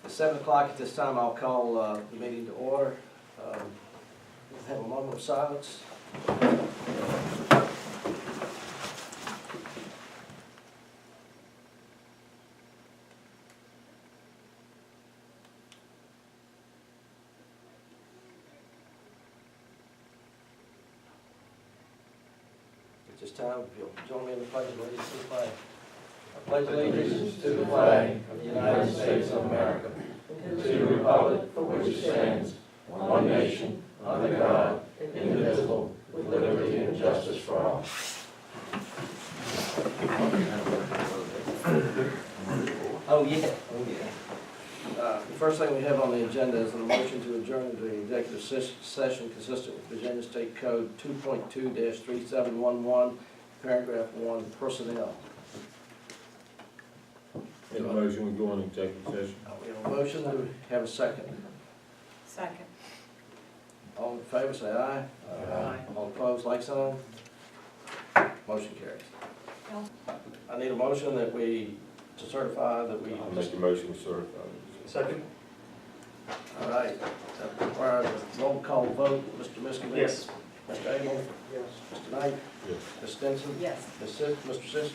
It's 7 o'clock at this time. I'll call the meeting to order. We'll have a moment of silence. At this time, if you'll join me in the pledge of allegiance to the flag. I pledge allegiance to the flag of the United States of America, and to the republic for which it stands, one nation, under God, indivisible, with liberty and justice for all. Oh, yeah. The first thing we have on the agenda is a motion to adjourn into the executive session consistent with Virginia State Code 2.2-3711, paragraph 1, personnel. Make a motion, we go on executive session. We have a motion, do we have a second? Second. All in favor, say aye. Aye. All opposed, like sign. Motion carries. I need a motion that we, to certify that we. I'll make a motion to certify. Second. All right, that requires a roll call vote. Mr. Miskowitz? Yes. Mr. Abel? Yes. Mr. Knight? Yes. Ms. Stinson? Yes. Ms. Sis, Mr. Sis?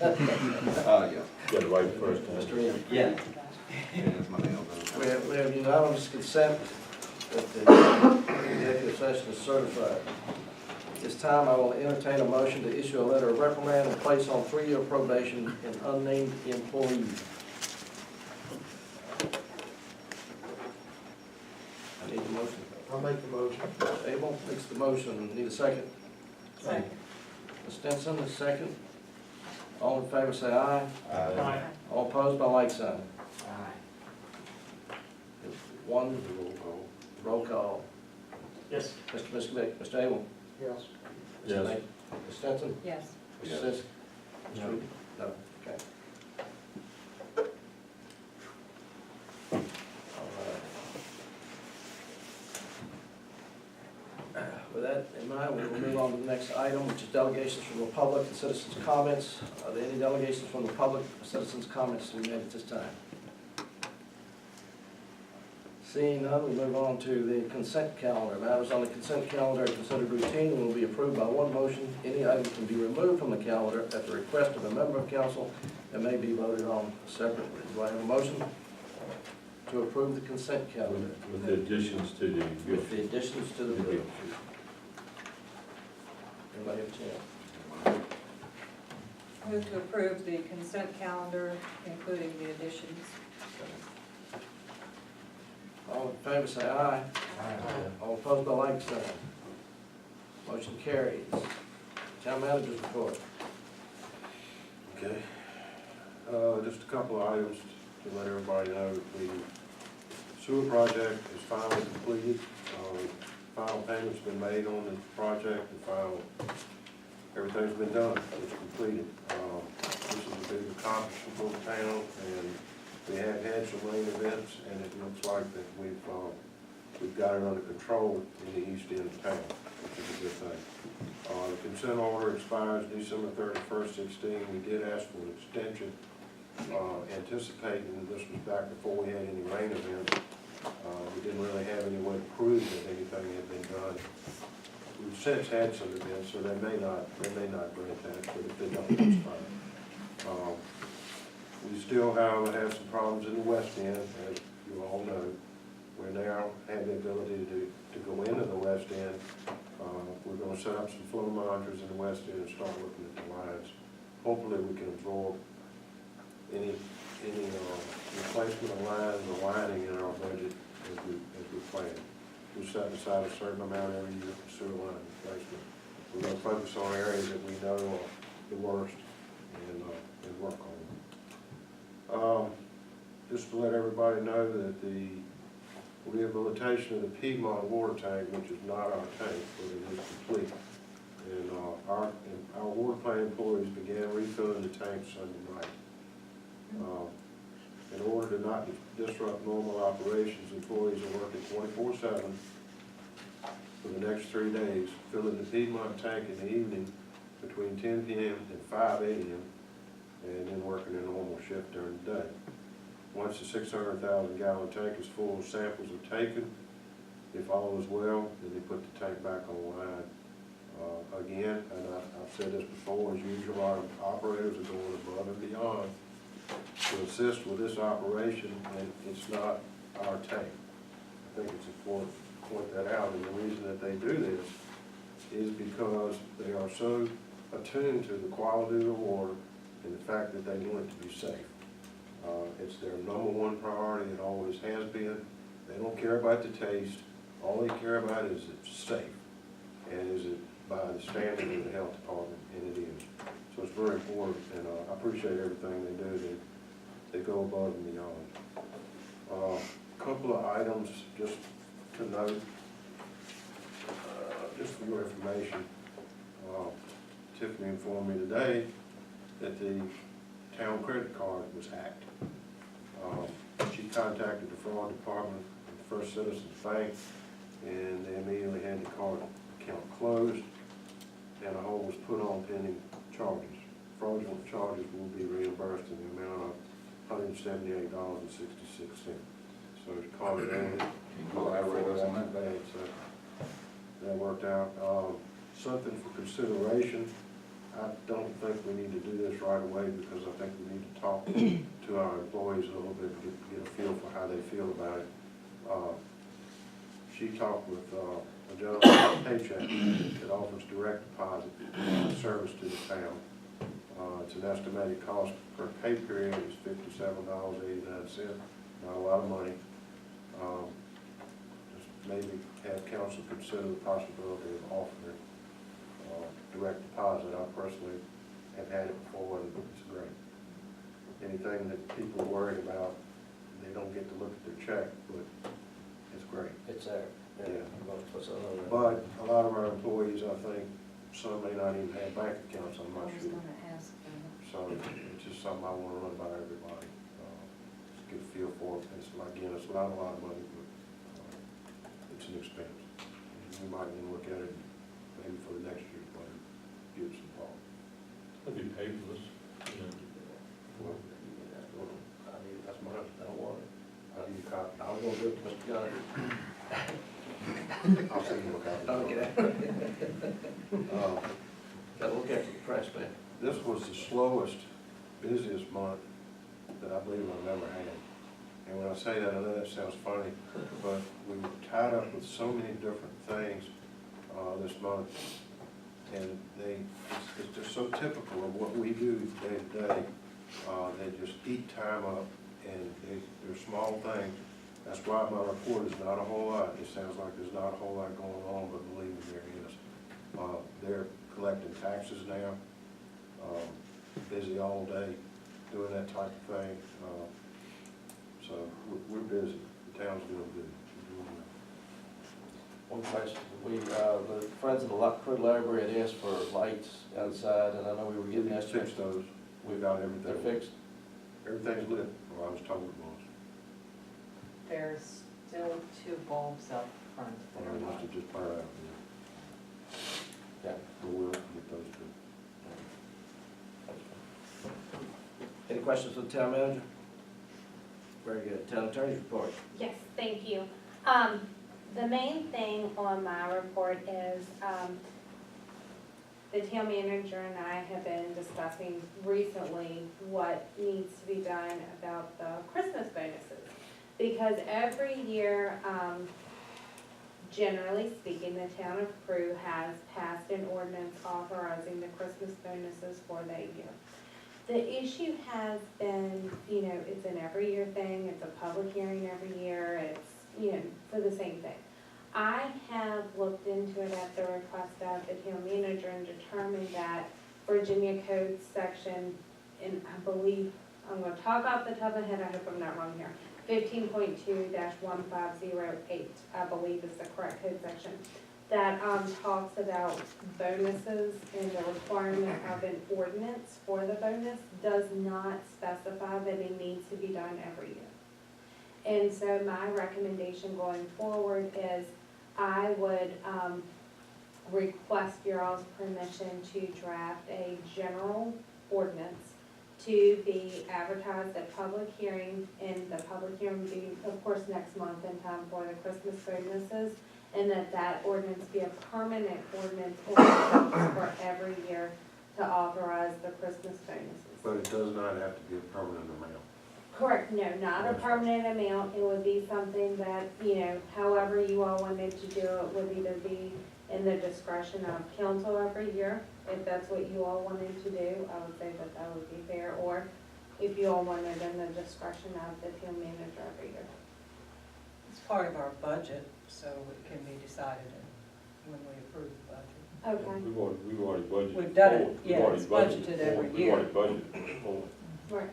Yeah. Got it right the first time. Mr. Ian? Yeah. That's my nail. We have unanimous consent that the executive session is certified. At this time, I will entertain a motion to issue a letter of reprimand and place on 3-year probation an unnamed employee. I need a motion. I'll make the motion. Mr. Abel makes the motion. Need a second? Second. Ms. Stinson, a second. All in favor, say aye. Aye. All opposed, by like sign. Aye. One roll call. Yes. Mr. Miskovic, Mr. Abel. Yes. Mr. Yes. Knight, Ms. Stinson. Yes. Mr. Yes. Sis. Mr. No. Reed? No, okay. All right. With that in mind, we will move on to the next item, which is delegations from the public and citizens' comments. Are there any delegations from the public or citizens' comments to be made at this time? Seeing none, we move on to the consent calendar. Matters on the consent calendar are considered routine and will be approved by one motion. Any item can be removed from the calendar at the request of a member of council and may be voted on separately. Do I have a motion to approve the consent calendar With the additions to the. with the additions to the bill? Everybody have a chance? Move to approve the consent calendar, including the additions. All in favor, say aye. All opposed, by like sign. Motion carries. Town manager's report. Okay. Just a couple of items to let everybody know. The sewer project is finally completed. Final payment's been made on the project, and everything's been done. It's completed. This is a big accomplishment for the town, and we have had some rain events, and it looks like that we've got it under control in the east end of town, which is a good thing. The consent order expires December 31st, 2016. We did ask for an extension, anticipating that this was back before we had any rain events. We didn't really have any way to prove that anything had been done. We've since had some events, so they may not grant that, but if they don't, that's fine. We still, however, have some problems in the west end, as you all know. We now have the ability to go into the west end. We're going to set up some flow monitors in the west end and start looking at the lines. Hopefully we can absorb any replacement of lines or lining in our budget as we plan. We set aside a certain amount every year for sewer line replacement. We're going to focus on areas that we know are the worst and work on them. Just to let everybody know that the rehabilitation of the Piedmont water tank, which is not our tank, but it is complete. And our water plant employees began refilling the tank Sunday night. In order to not disrupt normal operations, employees are working 24/7 for the next 3 days, filling the Piedmont tank in the evening between 10 p.m. and 5 a.m. and then working a normal shift during the day. Once the 600,000 gallon tank is full, samples are taken. If all is well, then they put the tank back online. Again, and I've said this before, as usual, our operators are going above and beyond to assist with this operation, and it's not our tank. I think it's important to point that out, and the reason that they do this is because they are so attuned to the quality of the water and the fact that they want it to be safe. It's their number one priority, it always has been. They don't care about the taste, all they care about is it's safe, and is it by the standard of the health department, and it is. So it's very important, and I appreciate everything they do. They go above and beyond. Couple of items just to note, just for your information. Tiffany informed me today that the town credit card was hacked. She contacted the fraud department at First Citizens Bank, and they immediately had the card account closed, and a hold was put on pending charges. Fraudulent charges will be reimbursed in the amount of $178.66. So the card ended. Elaborate on that. Bad, so that worked out. Something for consideration. I don't think we need to do this right away because I think we need to talk to our employees a little bit, get a feel for how they feel about it. She talked with a gentleman, Paycheck, that offers direct deposit service to the town. It's an estimated cost per pay period is $57.89, not a lot of money. Just maybe have council consider the possibility of offering direct deposit. I personally have had it before, and it's great. Anything that people are worried about, they don't get to look at their check, but it's great. It's there. Yeah. What's on there? But a lot of our employees, I think, some may not even have bank accounts, I'm I not was sure. gonna ask them. So it's just something I want to run by everybody. Just get a feel for it. It's like, again, it's not a lot of money, but it's an expense. We might even look at it maybe for the next year's budget, give it some thought. That'd be paperless, you know. That's mine, I don't want it. How do you copy? I was gonna give it to Mr. Gunner. I'll send you a copy. Okay. Gotta look after the press, man. This was the slowest, busiest month that I believe I've ever had. And when I say that, I know that sounds funny, but we were tied up with so many different things this month. And it's just so typical of what we do day to day. They just eat time up, and they're small things. That's why my report is not a whole lot. It sounds like there's not a whole lot going on, but believe me, there is. They're collecting taxes now, busy all day, doing that type of thing. So we're busy. The town's doing good. We're doing well. One question, the Friends of the Crude Library had asked for lights outside, and I know we were getting We that fixed those. We've got everything. They're fixed? Everything's lit, or I was told it was. There's still 2 bulbs up front that Or are it must not. have just burned out. Yeah. But we'll get those two. Any questions for the town manager? Very good. Town attorney's report. Yes, thank you. The main thing on my report is, the town manager and I have been discussing recently what needs to be done about the Christmas bonuses. Because every year, generally speaking, the town of Prue has passed an ordinance authorizing the Christmas bonuses for that year. The issue has been, it's an every year thing, it's a public hearing every year, it's, for the same thing. I have looked into it at the request of the town manager and determined that Virginia Code section, and I believe, I'm gonna talk off the top of my head, I hope I'm not wrong here, 15.2-1508, I believe is the correct code section, that talks about bonuses and the requirement of an ordinance for the bonus does not specify that it needs to be done every year. And so my recommendation going forward is I would request your all's permission to draft a general ordinance to be advertised at public hearing, and the public hearing will be, of course, next month in time for the Christmas bonuses, and that ordinance be a permanent ordinance for every year to authorize the Christmas bonuses. But it does not have to be a permanent amount. Correct, no, not a permanent amount, it would be something that, however you all wanted to do it would either be in the discretion of council every year, if that's what you all wanted to do, I would say that that would be fair, or if you all wanted in the discretion of the town manager every year. It's part of our budget, so it can be decided when we approve the budget. Okay, We've already budgeted. We've done it, for We've yeah, already it's budgeted every We've year. already budgeted for it. right,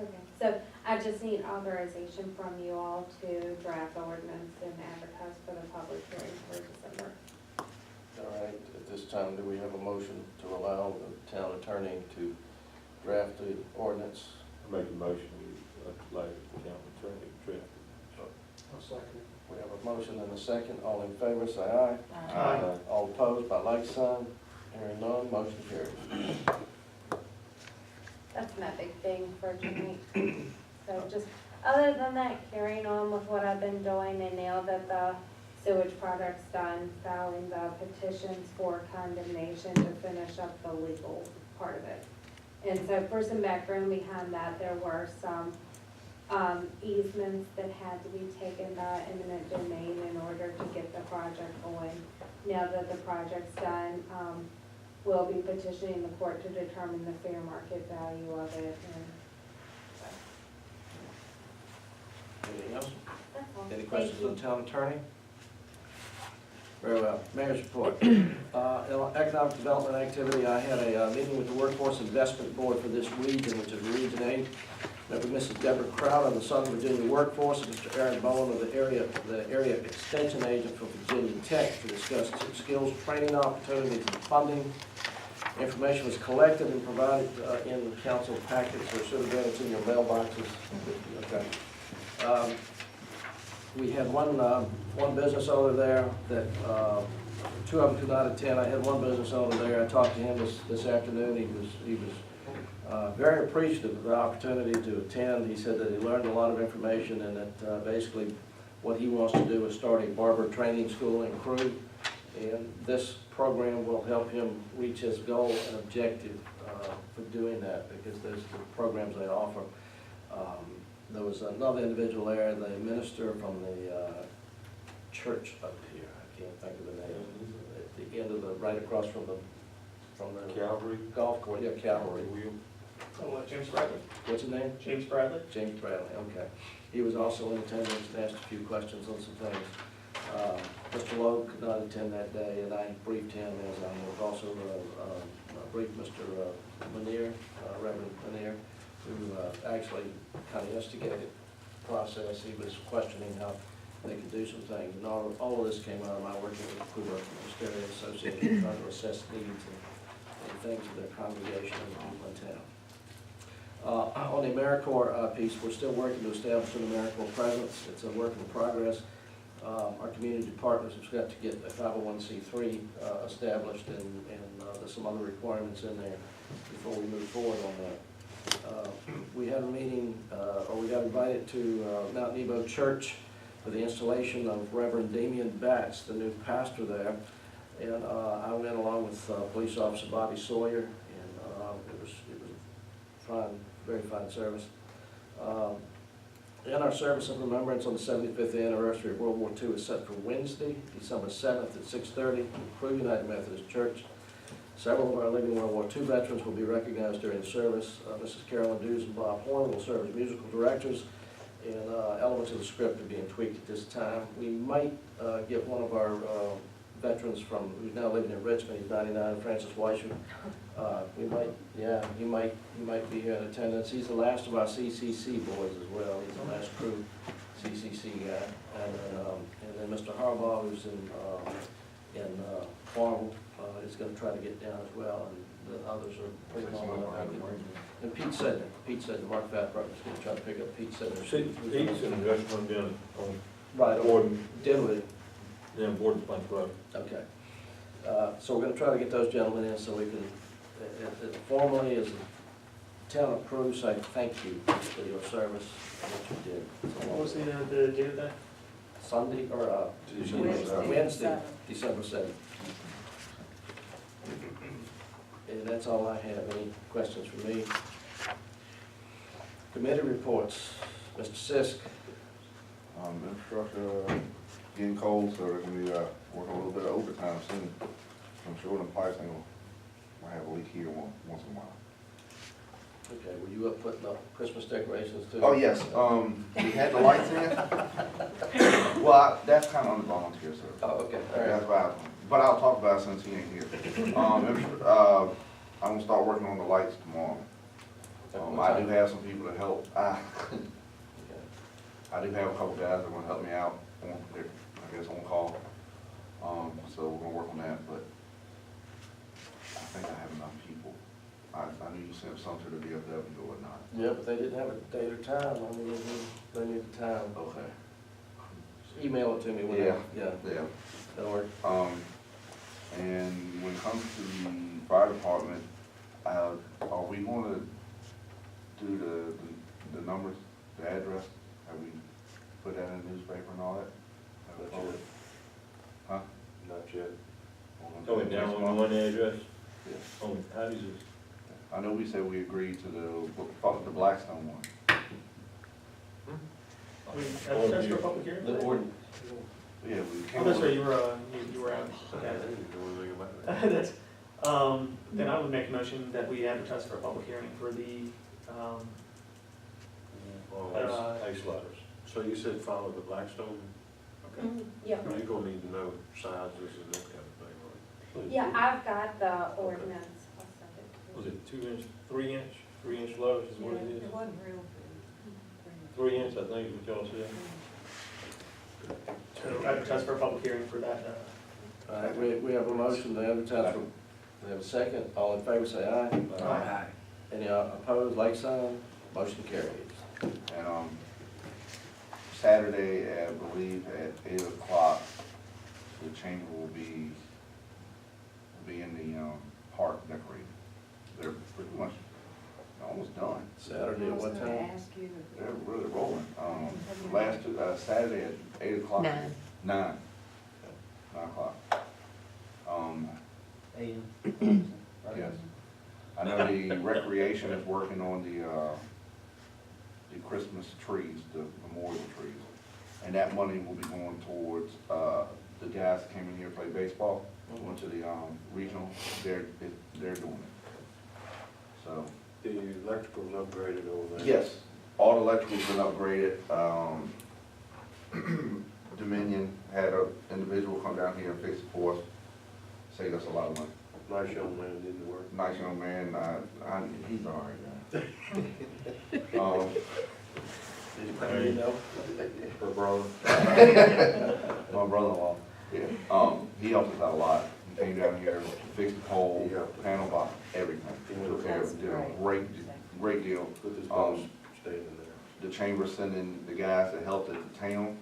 okay, so I just need authorization from you all to draft ordinance and advertise for the public hearing for December. All right, at this time, do we have a motion to allow the town attorney to draft the ordinance? I make a motion, we allow the county attorney to draft it. I'll second it. We have a motion and a second, all in favor, say aye. Aye. All opposed, by like sign, hearing none, motion carries. That's my big thing for tonight. So just, other than that, carrying on with what I've been doing, and now that the sewage project's done, filing the petitions for condemnation to finish up the legal part of it. And so for some background behind that, there were some easements that had to be taken by eminent domain in order to get the project going. Now that the project's done, we'll be petitioning the court to determine the fair market value of it, and so, Anything else? that's all. Any Thank questions you. of the town attorney? Very well. Mayor's report. Economic development activity, I had a meeting with the Workforce Investment Board for this region, which is Region 8. Met with Mrs. Deborah Crowd of the Southern Virginia Workforce, and Mr. Aaron Bowen of the area extension agent for Virginia Tech to discuss skills training opportunities and funding. Information was collected and provided in the council packets, or should have been, it's in your mailboxes. Okay. We had one business owner there that, two of them could not attend. I had one business owner there. I talked to him this afternoon. He was very appreciative of the opportunity to attend. He said that he learned a lot of information, and that basically what he wants to do is start a barber training school in Crewe. And this program will help him reach his goal and objective for doing that, because there's the programs they offer. There was another individual there, the minister from the church up here, I can't think of the name, at the end of right across from the Calvary. golf course, yeah, Calvary. Wheel. James Bradley. What's his name? James Bradley. James Bradley, okay. He was also in attendance and asked a few questions on some things. Mr. Lowe could not attend that day, and I briefed him, as I have also briefed Mr. Lanier, Reverend Lanier, who actually kind of instigated the process. He was questioning how they could do some things. And all of this came out of my working with the Crewe Presbyterian Association, trying to assess needs and things of their congregation and people in town. On the AmeriCorps piece, we're still working to establish an AmeriCorps presence. It's a work in progress. Our community partners have got to get a 501c3 established, and there's some other requirements in there before we move forward on that. We had a meeting, or we got invited to Mount Nebo Church for the installation of Reverend Damian Batts, the new pastor there. And I went along with Police Officer Bobby Sawyer, and it was fine, very fine service. And our service of remembrance on the 75th anniversary of World War II is set for Wednesday, December 7th at 6:30 in Crewe United Methodist Church. Several of our living World War II veterans will be recognized during the service. Mrs. Carolyn Dews and Bob Horn will serve as musical directors, and elements of the script are being tweaked at this time. We might get one of our veterans who's now living in Richmond, he's 99, Francis Weisher. We might, yeah, he might be here in attendance. He's the last of our CCC boys as well. He's the last Crewe CCC guy. And then Mr. Harbaugh, who's in Farmville, is going to try to get down as well, and the others are pretty well. And Pete Sedner, Mark Fatbrook is going to try to pick up Pete Sedner. Pete's in Richmond down on Right, Borden, Dinwiddie. down Borden Plank Road. Okay. So we're going to try to get those gentlemen in so we can, formally as a town of Peru say thank you for your service, and what you did. What was the date of that? Sunday, or, Wednesday, Wednesday, 7th. December 7th. And that's all I have. Any questions for me? Committee reports. Mr. Sisk. Infrastructure getting cold, so they're gonna be working a little bit of overtime soon. I'm sure the pipes ain't gonna have a leak here once in a while. Okay, were you up putting up Christmas decorations too? Oh, yes, we had the lights in. Well, that's kind of on the volunteer, sir. Oh, okay, all right. That's why, but I'll talk about it since he ain't here. I'm gonna start working on the lights tomorrow. I do have some people to help. Okay. I do have a couple guys that wanna help me out on, I guess, on call. So we're gonna work on that, but I think I have enough people. I knew you sent some to the DFW or not. Yeah, but they didn't have a date or time. I mean, they need the time. Okay. Email it to me when, Yeah. yeah, Yeah. that'll work. And when it comes to the fire department, are we gonna do the numbers, the address? Have we put that in the newspaper and all that? Not yet. Huh? Not yet. On Oh, down on one address? Yeah. Oh, how does it? I know we said we agreed to the Blackstone one. I mean, that's for a public hearing? The ordinance. Yeah, we Oh, came that's up right, with. you were out. I Okay. didn't know anything about that. That's, then I would make a motion that we advertise for a public hearing for the, Oh, ice ladders. So you said follow the Blackstone? okay. Yeah, You're gonna need to know sizes and that kind of thing, right? yeah, I've got the ordinance. I'll send it to Was you. it 2 inch, 3 inch ladders is what it is? It wasn't real big. 3 inch, I think is what y'all said. So advertise for a public hearing for that, All right, we have a motion to advertise for, we have a second. All in favor, say aye. Aye. Any opposed, like sign? Motion carries. And, Saturday, I believe at 8 o'clock, the chamber will be in the, park decorating. They're pretty much almost done. Saturday at what time? They're really rolling. Last, Saturday at 8 o'clock. 9. 9 o'clock. Yes. I know the recreation is working on the Christmas trees, the memorial trees. And that money will be going towards, the guys that came in here to play baseball, went to the, regional, they're doing it. So, The electrical's upgraded over there? yes, all the electrical's been upgraded. Dominion had an individual come down here and fix it for us, saved us a lot of money. Nice young man, did the work. Nice young man, he's all right, guy. You know? Her brother? My brother-in-law, yeah, he helped us out a lot. He came down here, fixed the pole, panel box, everything. He took care of it, did a great deal. With his boss staying in there. The chamber sending the guys that helped at the town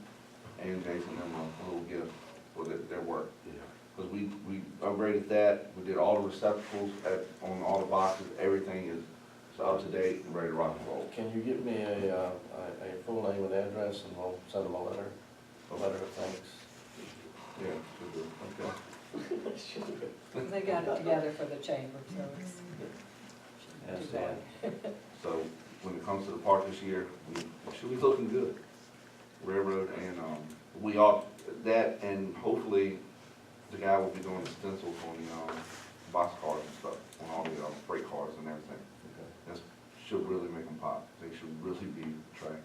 and Jason them a little gift for their work. Yeah. Because we upgraded that, we did all the receptacles on all the boxes, everything is up to date and ready to rock and roll. Can you give me a full name and address, and we'll send them a letter of thanks? Yeah, should do. Okay. They got it together for the chamber, so it's. Yes, too bad. So when it comes to the park this year, we should be looking good. Railroad and, we all, that and hopefully the guy will be doing the stencils on the, box cars and stuff, on all the, freight cars and everything. That should really make them pop. They should really be attracting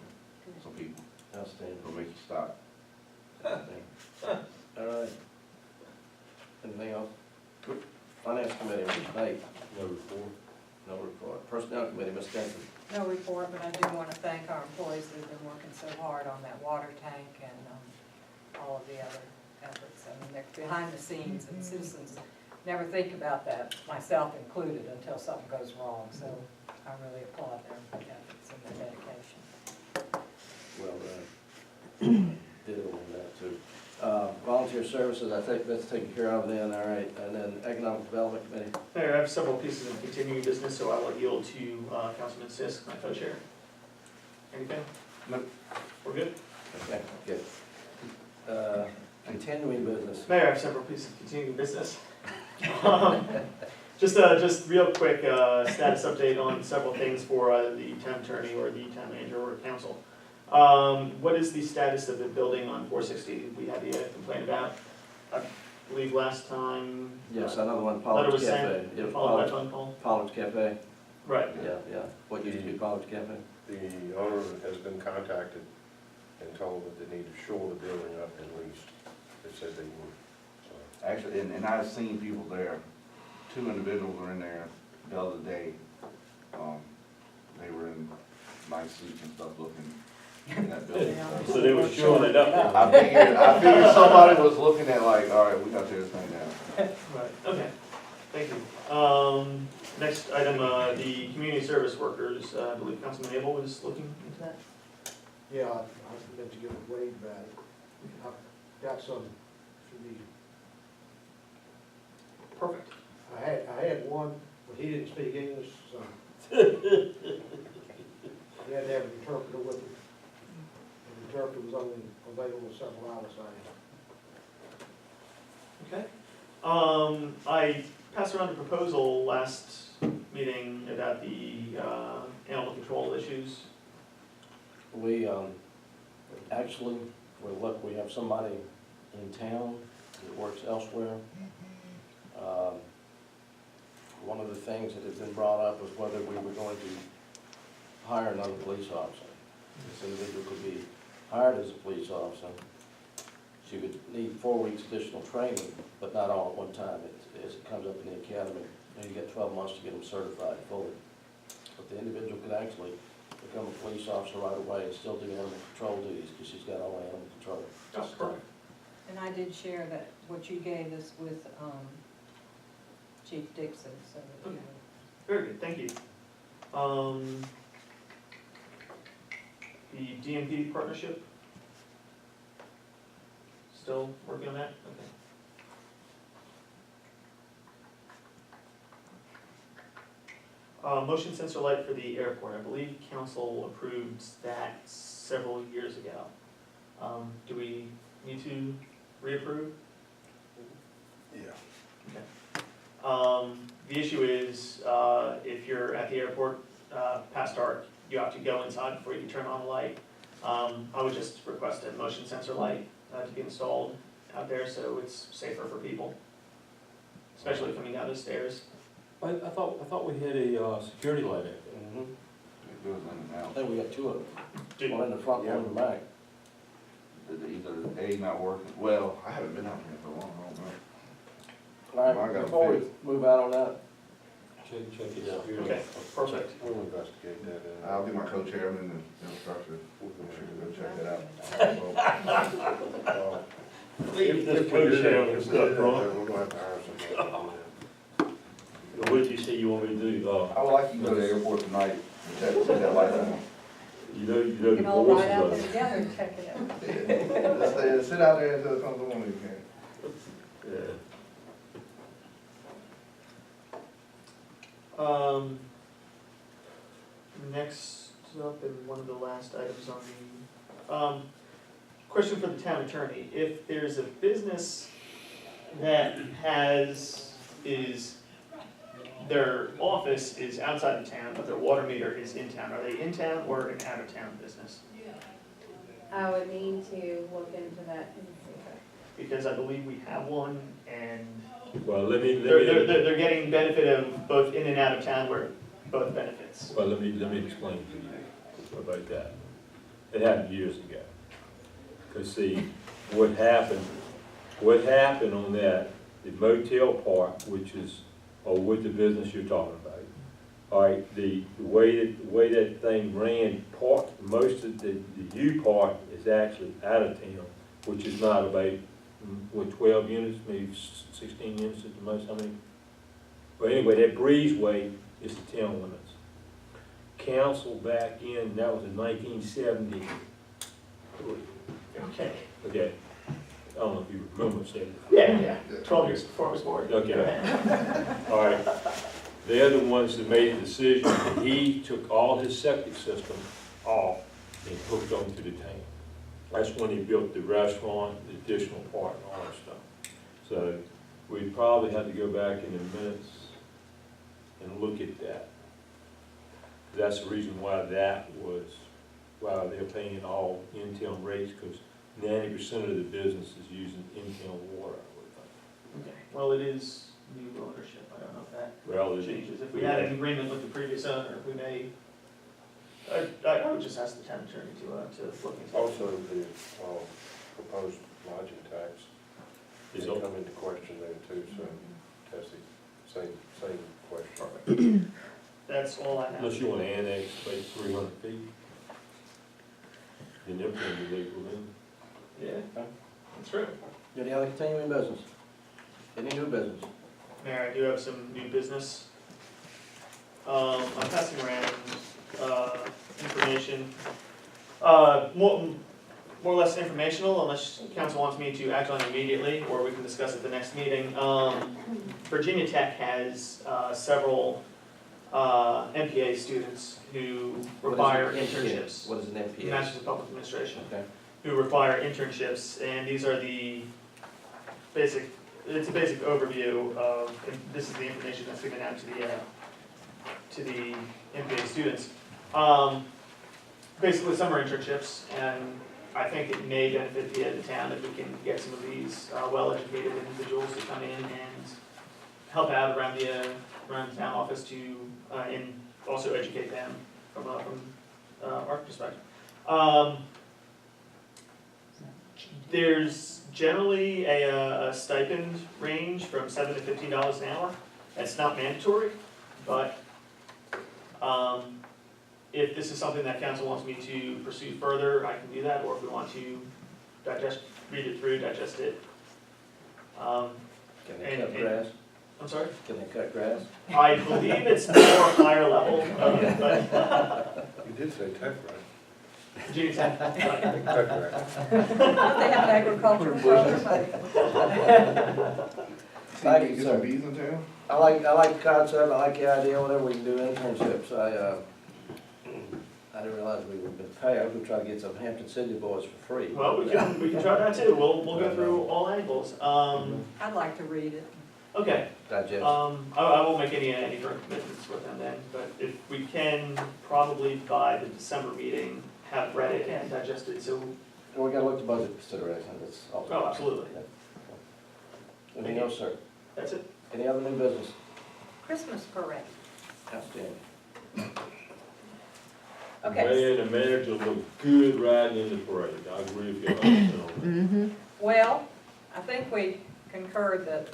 some people. Outstanding. It'll make you stop. All right. Anything else? Finance committee, Mr. Knight. No report. No report. Personnel committee, Ms. Denton. No report, but I do want to thank our employees that have been working so hard on that water tank and all of the other efforts. I mean, they're behind the scenes, and citizens never think about that, myself included, until something goes wrong. So I really applaud their efforts and their dedication. Well done. Ditto on that too. Volunteer volunteer services, I think that's taken care of then, all right, and then economic development committee. Mayor, I have several pieces of continuing business, so I will yield to Councilman Sisk, my co-chair. Anything? No. We're good? Okay, good. Continuing business. Mayor, I have several pieces of continuing business. Just real quick, status update on several things for the town attorney or the town manager or council. What is the status of the building on 460 we had the complaint about? I believe last time. Yes, another one, Letter Pollard's was Cafe. sent, Yeah, followed by Pollard's, phone call. Pollard's Cafe, Right. yeah. What used to be Pollard's Cafe? The owner has been contacted and told that they need to shore the building up at least. They said they would, so. Actually, and I've seen people there, 2 individuals were in there the other day. They were in nice suits and stuff looking in that building. So they were showing it up. I figured somebody was looking at like, all right, we gotta tear this thing down. Right, okay, thank you. Next item, the community service workers, I believe Councilman Abel was looking into that. Yeah, I meant to get with Wade about it. I've got some for you. Perfect. I had one, but he didn't speak English, so. He had to have an interpreter with him. And the interpreter was only available several hours later. Okay. I passed around a proposal last meeting about the animal control issues. We, actually, we have somebody in town that works elsewhere. One of the things that has been brought up was whether we were going to hire another police officer. This individual could be hired as a police officer. She would need 4 weeks additional training, but not all at one time. As it comes up in the academy, you get 12 months to get them certified fully. But the individual could actually become a police officer right away and still do animal control duties because she's got all animal control. Oh, perfect. And I did share that, what you gave us with Chief Dixon, so that you. Very good, thank you. The DMP partnership? Still working on that? Okay. Motion sensor light for the airport, I believe council approved that several years ago. Do we need to reapprove? Yeah. The issue is, if you're at the airport, past dark, you have to go inside before you can turn on the light. I would just request a motion sensor light, to be installed out there so it's safer for people, especially coming down the stairs. I thought we had a security light out there. Mhm. It goes in and I out. think we got 2 of them, Did- one in the front, one in the back. Either A not working, well, I haven't been out here for long, I don't know. All I right, got before we fixed. move out on that, Check it Yeah. out. Okay, perfect. We'll investigate that. I'll be my co-chairman and infrastructure, We'll go check that out. If this If we do co-chair that, and if we stuff, do that, wrong. then we're gonna have to hire somebody. What did you say you want me to do? I would like you to go to the airport tonight and check, see that light on. You know We the can all voices ride out of there it. together and check it out. Just stay, sit out there until it comes on, you can. Yeah. Next up, and one of the last items on the, question for the town attorney. If there's a business that their office is outside of town, but their water meter is in town, are they in town or an out of town business? I would need to look into that and see. Because I believe we have one, and Well, let me they're getting benefit of both in and out of town, where both benefits. Well, let me explain to you about that. It happened years ago. Cause see, what happened on that, the motel part, which is, or with the business you're talking about. All right, the way that thing ran, most of the U part is actually out of town, which is not about, 12 units, maybe 16 units at the most, I mean. But anyway, that breezeway is the town limits. Council back in, that was in 1970. Okay. Okay. I don't know if you remember saying. Yeah, 12 years before I was born. Okay. All right. They're the ones that made the decision, that he took all his septic system off and hooked onto the tank. That's when he built the restaurant, the additional part and all that stuff. So we probably have to go back in the minutes and look at that. That's the reason why why they're paying all in-town rates, because 90% of the business is using in-town water, I would think. Okay, well, it is new ownership, I don't know if that Well, changes. If we had an agreement with the previous owner, we may, I would just ask the town attorney to look into it. Also, the proposed lodging tax Is may it- come into question there too, so that's the same question. Perfect. That's all I have. Unless you want to annex, like 300 feet. Then they're going to be legal then. Yeah, that's true. Any other continuing business? Any new business? Mayor, I do have some new business. I'm passing around, information, more or less informational, unless council wants me to act on it immediately, or we can discuss it the next meeting. Virginia Tech has, several, MPA students who require What is an NPA? internships. What is an NPA? Masters of Public Administration. Okay. Who require internships, and these are the basic, it's a basic overview of, and this is the information that's given out to the MBA students. Basically summer internships, and I think it may benefit the town if we can get some of these well-educated individuals to come in and help out around the town office to, and also educate them from our perspective. There's generally a stipend range from $7 to $15 an hour. That's not mandatory, but if this is something that council wants me to pursue further, I can do that, or if we want to read it through, digest it. Can they cut and- grass? I'm sorry? Can they cut grass? I believe it's more higher level, but You did say tech, right? Virginia Tech, right. Tech, right? Don't they have an agricultural program? Thank you, sir. bees in town? I like the concept, I like the idea, whenever we can do internships, I didn't realize we would be paid, I was gonna try to get some Hampton City boys for free. Well, we can try that too. We'll go through all angles. I'd like to read it. Okay. Digest. I won't make any firm commitments with them then, but if we can, probably by the December meeting, have read it and digested, so, And we gotta look at budget consideration, that's all. oh, absolutely. Anything else, sir? That's it. Any other new business? Christmas parade. Outstanding. Okay. Man, the manager looked good riding in the parade. I agree with you on that. Well, I think we concurred that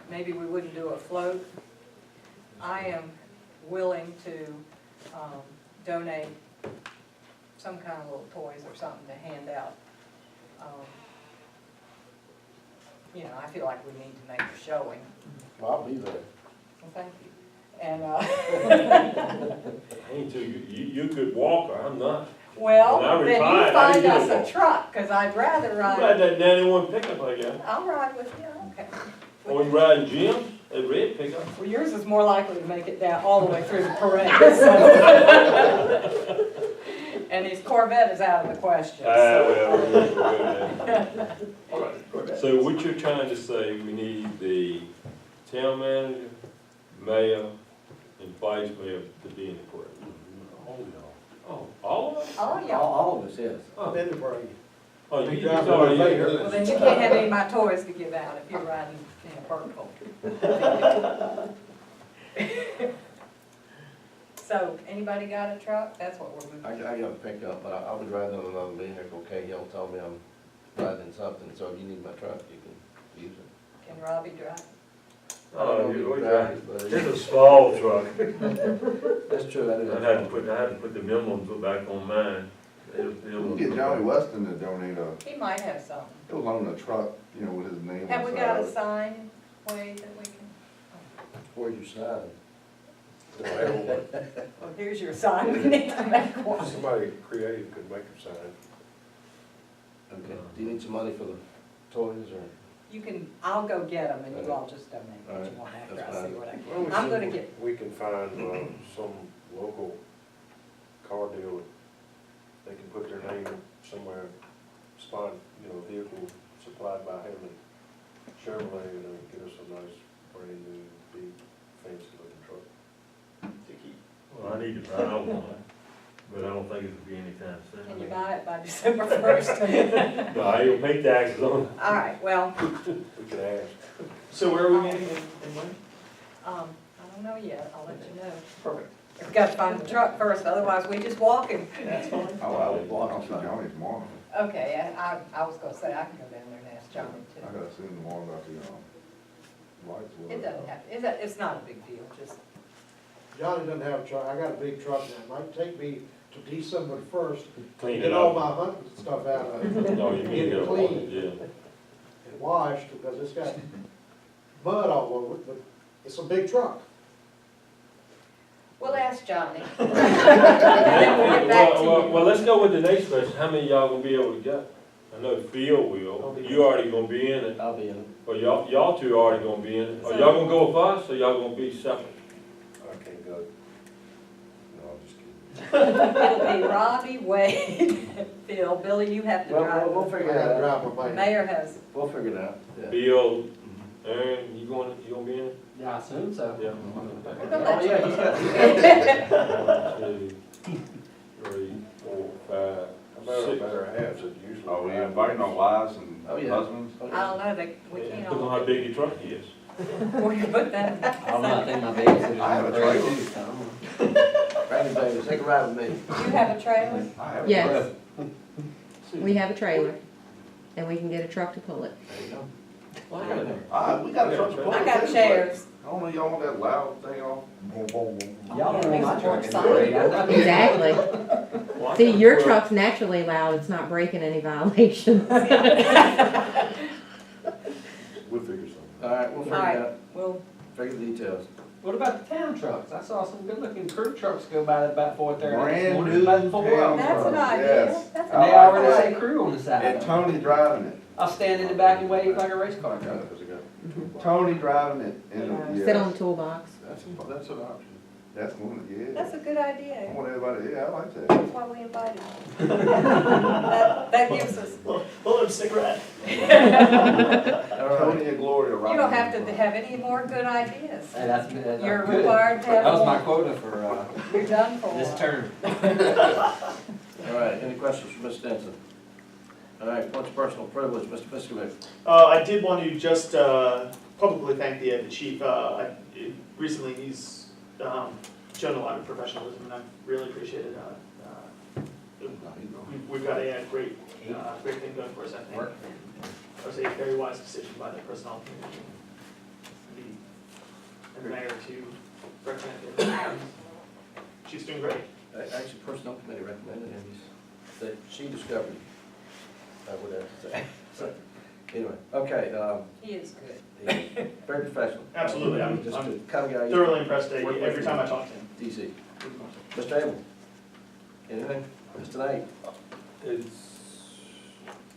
maybe we wouldn't do a float. I am willing to donate some kind of little toys or something to hand out. You know, I feel like we need to make a showing. Well, I'll be there. Well, thank you. And, Ain't too good. You a good walker, I'm not. well, When I then you retired, I find didn't us get a a truck, because I'd rather You ride ride, that 91 pickup, I guess. I'll ride with you, okay. Or you ride Jim's, that red pickup. Well, yours is more likely to make it down all the way through the parade. So. And his Corvette is out of the question. We'll go there. All right. So what you're trying to say, we need the town manager, mayor, and vice mayor to be in the parade. Oh, all of them? Oh, yeah. All of us, yes. Oh, Then the parade. oh, you Big just drive already. later. Well, then you can't have any of my toys to give out if you're riding in a purple. So, anybody got a truck? That's what we're moving. I got a pickup, but I'll be riding on another vehicle. KL told me I'm riding something, so if you need my truck, you can use it. Can Robbie drive? Oh, you you can drive drive it, but It's a small truck. that's true, that is. I had to put the emblems back on mine. We'll get Johnny Weston to donate He might have some. it was on the truck, you know, with his name on the Have we side got of a it. sign way that we can? Where's your sign? Well, here's your sign, we need to make one. Somebody creative could make a sign. Okay, do you need some money for the toys, or? I'll go get them and you Okay. all just donate what you Alright, want after that's I see fine. what I Why don't we can. I'm see gonna if get, We can find, some local car dealer, they can put their name somewhere, spot, vehicle supplied by Hammond Chevrolet, and get us a nice, brand new, big, fancy looking truck. To keep. Well, I need to buy one, but I don't think it'll be anytime soon. can you buy it by December 1st? No, I don't pay taxes on it. All right, well, We could ask. So where are we meeting and when? I don't know yet, I'll let you know. Perfect. We've got to find the truck first, otherwise we just walking. That's fine. I'll see Johnny tomorrow. Okay, and I was gonna say, I can go down there and ask Johnny I too. gotta see him tomorrow about the, lights. It doesn't have, it's not a big deal, just, Johnny doesn't have a truck, I got a big truck now, it might take me to December 1st to Clean it get all up. my hunting stuff out of it No, you Get can it get a clean. one, yeah. and washed, because it's got mud all over it, but it's a big truck. we'll ask Johnny. And then we'll get back to you. Well, let's go with the next question. How many of y'all gonna be able to go? I know Phil will. You already gonna be in it. I'll be in it. Or y'all two already gonna be in it. Are y'all gonna go with us or y'all gonna be separate? I can't go. No, I'm just kidding. It'll be Robbie, Wade, Phil, Billy, you have to We'll drive. figure I it gotta out. drive my The bike. mayor has, We'll figure it out, yeah. Bill, Aaron, you gonna be in it? Yeah, I assume so. Yeah. we're gonna Oh, let you yeah, he's got, 1, 2, 3, 4, 5, How about 6. a better half, that usually. Are we inviting our wives and Oh, yeah. husbands? I don't know, we can't Depends on how all, big your truck is. we can put that. I don't know, I think my babysitter's I have a on the road trailer. too, so I don't know. Randy Davis, take a ride with me. You have a trailer? I have a Yes. trailer. We have a trailer, and we can get a truck to pull it. There you go. We got a truck to pull. I got too, chairs. but I don't know, y'all want that loud thing off? Y'all don't Makes want my it truck more in the grade, I know. Exactly. Well, See, your well, truck's naturally loud, it's not breaking any violations. We'll figure something. All right, we'll figure it Alright. out, Well, figure the details. What about the town trucks? I saw some good looking crew trucks go by at about 4:30 this Brand morning, new about 4 town hours. that's an truck, idea, yes. that's And an they already idea. say crew on the side. And Tony driving it. I'll stand in the back and wave like a race car Yeah, driver. 'cause they got two Tony driving it. And, Yeah. Sit yeah, on the toolbox. That's an option. that's one, yeah. That's a good I idea, want everybody, yeah, I like that. that's why we invited you. That gives us, Well, let him stick around. All right. Tony and Gloria you riding. don't have to have any more good ideas. Hey, that's good. You're Good. required to have That was my one. quota for, You're done for this one. term. All right, any questions for Ms. Stinson? All right, what's personal privilege, Mr. Fiskovich? I did want to just publicly thank the chief. Recently, he's shown a lot of professionalism, and I've really appreciated we've got a great thing going for us, I think. It was a very wise decision by the personnel committee and the mayor to recommend him. She's doing great. Actually, Personnel Committee recommended him, that she discovered, I would have to say. So, anyway, okay, He is good. he's very professional. Absolutely, I'm Just the kind of guy. you- thoroughly impressed Work with every him. time I talk to him. DC. Mr. Abel? Anything? Mr. Knight?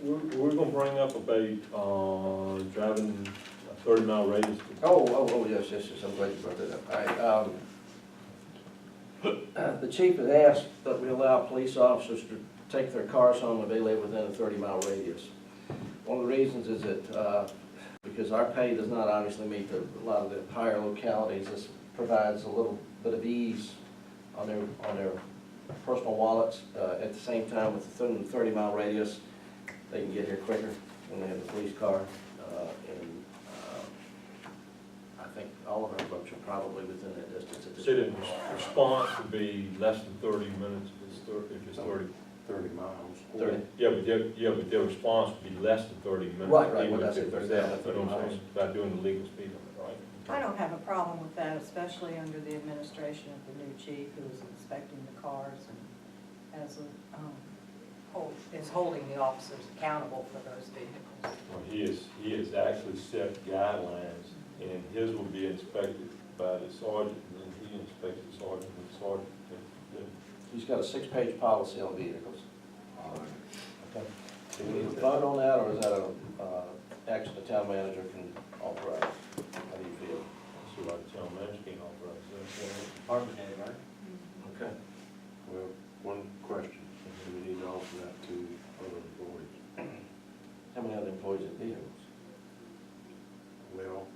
We're gonna bring up about, driving a 30-mile radius. Oh, yes, I'm glad you brought that up. All right, the chief had asked that we allow police officers to take their cars home if they live within a 30-mile radius. One of the reasons is that, because our pay does not obviously meet a lot of the higher localities, this provides a little bit of ease on their personal wallets. At the same time, within the 30-mile radius, they can get here quicker when they have the police car. And I think all of our folks are probably within that distance at this Said point. the response would be less than 30 minutes if it's 30. 30 miles. 30. Yeah, but their response would be less than 30 minutes. Right, right, even when I if say it was 30, that, yeah, you know what I'm 30 saying, by doing the legal speed limit, right? I don't have a problem with that, especially under the administration of the new chief who is inspecting the cars and is holding the officers accountable for those vehicles. Well, he has actually set guidelines, and his will be inspected by the sergeant, and then he inspects the sergeant, and the sergeant. He's got a 6-page policy on vehicles. Okay. Do we need to vote on that, or is that a, action the town manager can authorize? How do you feel? So like the town manager can authorize that. Department head, right? Okay. Well, one question, do we need to offer that to other employees? How many other employees at Deals? Well,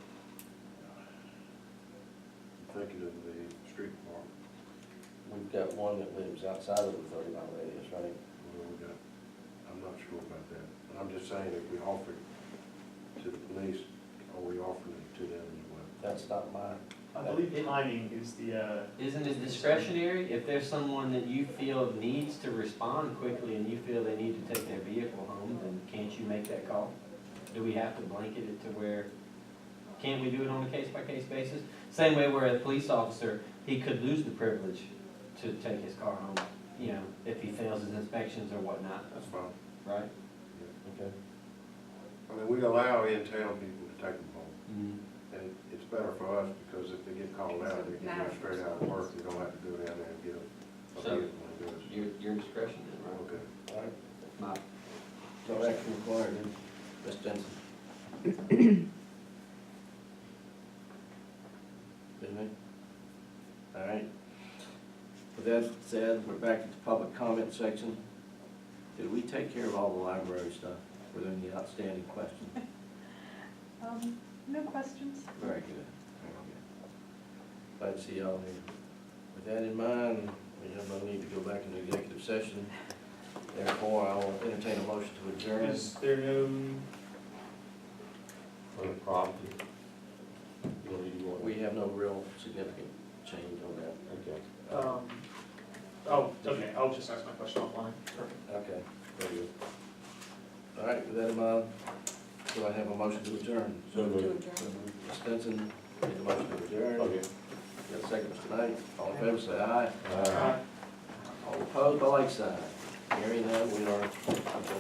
I'm thinking of the street department, We've got one that lives outside of the 30-mile radius, right? well, we got, I'm not sure about that. But I'm just saying, if we offer it to the police, are we offering it to them as well? That's not mine. I believe timing is the, Isn't it discretionary? If there's someone that you feel needs to respond quickly and you feel they need to take their vehicle home, then can't you make that call? Do we have to blanket it to where, can't we do it on a case-by-case basis? Same way where a police officer, he could lose the privilege to take his car home, you know, if he fails his inspections or whatnot, That's fine. right? Okay. I mean, we allow in-town people to take them home, Mm-hmm. and it's better for us, because if they get called out, they can go straight out of work, they don't have to go down there and get a So- vehicle and do it. Your discretion then, right? Okay. All right. If not, No action required, then. Ms. Jensen? Good night. All right. With that said, we're back at the public comment section. Did we take care of all the library stuff? Were there any outstanding questions? No questions? Very good, very good. Glad to see y'all here. With that in mind, we have no need to go back into executive session. Therefore, I will entertain a motion to adjourn. is there no, For the property. You want me to go on? We have no real significant change on that. Okay. oh, okay, I'll just ask my question offline. Perfect. Okay, very good. All right, with that in mind, do I have a motion to adjourn? So moved. Ms. Stinson, made the motion to adjourn. Okay. Got a second, Mr. Knight. All in favor, say aye. All right. All opposed, by like sign. Hearing none, we are adjourned.